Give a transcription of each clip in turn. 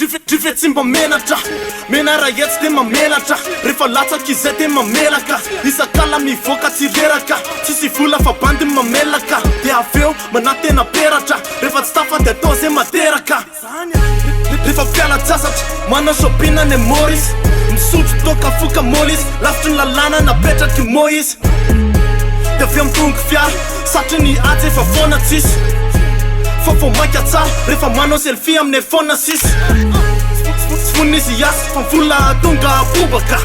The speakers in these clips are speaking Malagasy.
Drivet tsy mba menatra menara etsy de mamelatra rehefa latsaky izay de mamelaka isakala mivoaka tsy reraka tsisy vola fa bandy mamelaka de aveo manatena peratra rehefa tsy tafa de atao zay materaka rehefa mpiala-tsasatra manao sopina ne Moris misotro toka foka molis lavitry ny lalàna napetraky Moïse de aveo mitongo fiara satry ny atsy efa foana tsisy fa fô maika tsara rehefa manao selfie amin'ny fona sisy tsy fonisy iasy fa vola tonga bobaka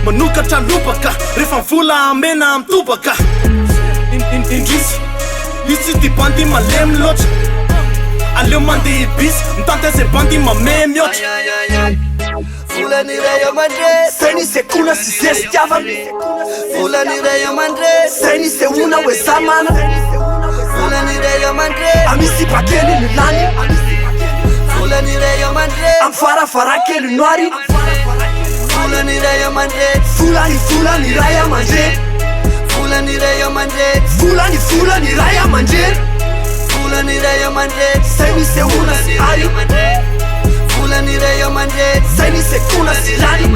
manokatra lobaka rehefa vola mena mitobaka indrisy izy tsy ty bandy malemy loatra aleo mandeha ibisy mitantay zay bandy mamay mihoatra volan'iray amandre zay nisy ekona sy zay sy tiavana volan'iray amandre zay nisy eona hoe zamana volan'iray amandre amisy bakely ny lany volan'iray amandre amy faravarakely noary volan'iray amandre volaniray amandre volan'iray amandre volaniray amandre volan'iray amandre zay nisy eona sy ary volan'iray amandre zay nisy ekona sy lany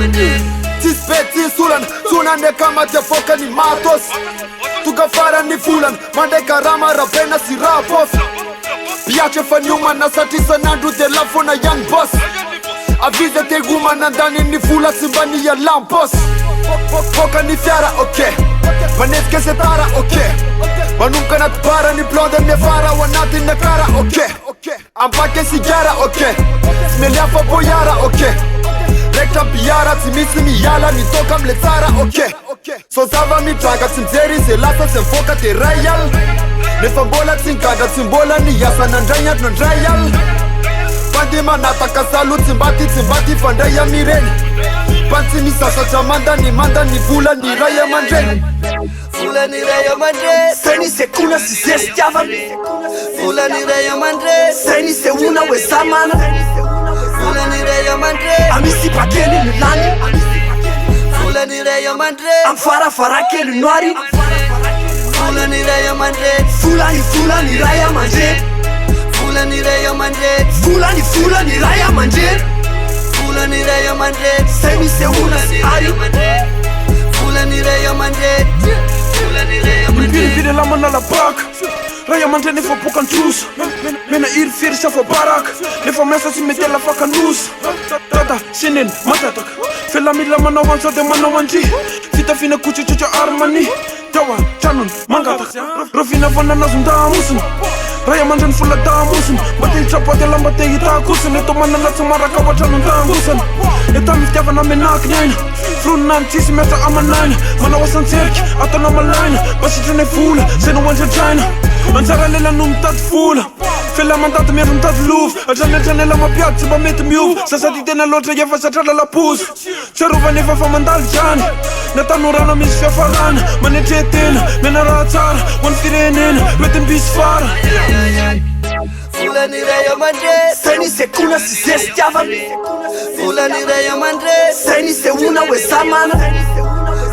tsisy be tsisy olana tsona ndraika maty avoaka ny matosy tonga farany volana mandray karama rabena sy rapôsy biatra efa niomana satria isan'andro de lafona ihany bosy aviza te homana andany ny vola sy mba nialampôsy voaka ny fiara ok manetsika setara ok manomboka anaty bara ny blonde amin'ny afara ao anatin'ny akara ok ampake sigara ok tsy mely hafa boyara ok rektra biara tsy misy miala mitoka amle tsara ok so zava mitranga tsy mijery zay lasa tsy mivoaka de ray al nefa mbola tsy ngandra tsy mbola niasa nandray andro nandray al bandy manataka salo tsy mbati fandray amireny bantsy misasatra mandany vola ny ray amandreny volan'iray amandre zay nisy ekona sy zay sy tiavana volan'iray amandre zay nisy eona hoe zamana volan'iray amandre amisy bakely ny lany volan'iray amandre amy faravarakely noary volan'iray amandre volaniray amandre volan'iray amandre volaniray amandre volan'iray amandre zay nisy eona sy ary volan'iray amandre Mipiriviry lamana labaka ray amandre nefa bokan-trosa mena iry firy sy afa baraka nefa miasa sy mety alafaka nosa tata seneny matataka felamila manao ansa de manao andry fitafina kotsotsotra armani tawa tranony mangataka rovina vananazon-dahamosina ray amandre ny fola dahamosina mba te hitrapaty lamba te hitakosina eto manalatsy maraka ao atranon-dahambosana eta mifitiavana menaky ny aina fronina ny tsisy miasa amanaina manao asantseriky ataona malaina masitrany vola zay no andretraina anjara lela no mitady vola fela mandady miandro mitady lova atranetranela mapiady tsy mba mety miova sasady tena loatra efa satra lalapozy tsy arovany efa fa mandalo zany natanorana misy fiafarana manetretena mena raha tsara hoan'ny firenena mety mbisy fara volan'iray amandre zay nisy ekona sy zay sy tiavana volan'iray amandre zay nisy eona hoe zamana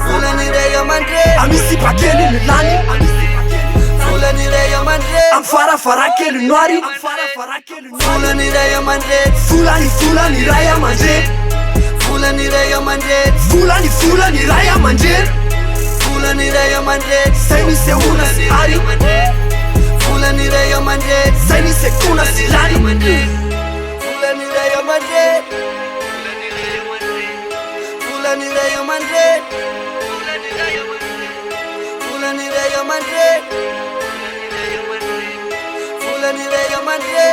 volan'iray amandre amisy bakely ny lany volan'iray amandre amy faravarakely noary volan'iray amandre volaniray amandre volan'iray amandre volaniray amandre volan'iray amandre zay nisy eona sy ary volan'iray amandre zay nisy ekona sy lany volan'iray amandre volan'iray amandre volan'iray amandre volan'iray amandre